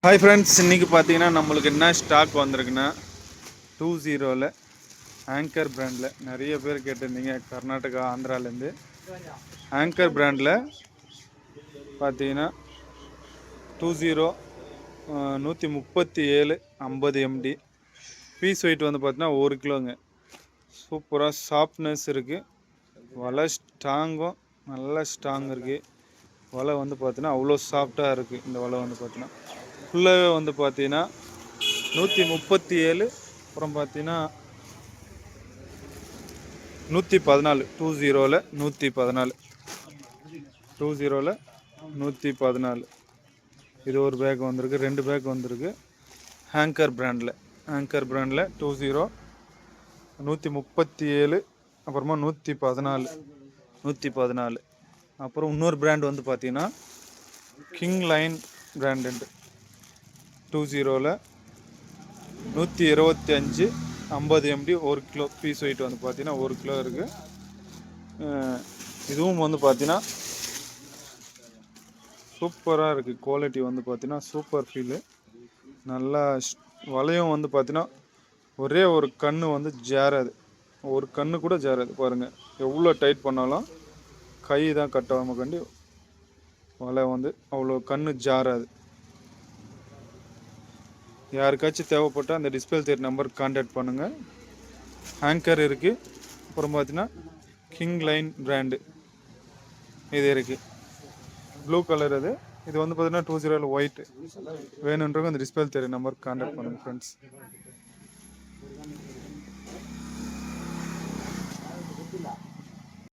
Hi friends, இன்றைக்கி பார்த்தீங்கன்னா நம்மளுக்கு என்ன ஸ்டாக் வந்திருக்குன்னா 20ல் ஆங்கர் பிராண்டில் நிறைய பேர் கேட்டிருந்தீங்க. கர்நாடகா ஆந்திராலேருந்து ஆங்கர் பிராண்டில் பார்த்தீங்கன்னா 20 137 50 MD பீஸ் வெயிட் வந்து பார்த்தீங்கன்னா 1 கிலோங்க. சூப்பராக சாஃப்ட்னஸ் இருக்குது. வலை ஸ்ட்ராங்கும் நல்லா ஸ்ட்ராங் இருக்குது. வலை வந்து பார்த்தீங்கன்னா அவ்வளோ சாஃப்டாக இருக்குது. இந்த வலை வந்து பார்த்தீங்கன்னா ஃபுல்லாகவே வந்து பார்த்தீங்கன்னா 137, அப்புறம் பார்த்தீங்கன்னா 114, 20ல் 114, 20ல் 114. இது ஒரு பேக் வந்திருக்கு, 2 பேக் வந்திருக்கு. ஆங்கர் பிராண்டில் 20 137, அப்புறமா 114. அப்புறம் இன்னொரு பிராண்ட் வந்து பார்த்தீங்கன்னா கிங் லைன் பிராண்டு 20ல் 125 50 MD 1 கிலோ பீஸ் வெயிட் வந்து பார்த்தீங்கன்னா 1 கிலோ இருக்குது. இதுவும் வந்து பார்த்தீங்கன்னா சூப்பராக இருக்குது. குவாலிட்டி வந்து பார்த்தீங்கன்னா சூப்பர் ஃபீலு. நல்லா வலையும் வந்து பார்த்தீங்கன்னா ஒரே ஒரு கன்று வந்து ஜேராது, ஒரு கன்று கூட ஜேராது. பாருங்கள், எவ்வளோ டைட் பண்ணாலும் கை தான் கட் ஆகாமல் கண்டி வலை வந்து அவ்வளோ கன்று ஜாராது. யாருக்காச்சும் தேவைப்பட்டால் அந்த டிஸ்பிளே தெரியுற நம்பருக்கு கான்டாக்ட் பண்ணுங்கள். ஆங்கர் இருக்குது, அப்புறம் பார்த்தீங்கன்னா கிங் லைன் பிராண்டு இது இருக்குது. ப்ளூ கலர் அது. இது வந்து பார்த்தீங்கன்னா 20ல் ஒயிட். வேணுன்றவங்க அந்த டிஸ்பிளே தெரியுற நம்பருக்கு கான்டாக்ட் பண்ணுங்கள் ஃப்ரெண்ட்ஸ்.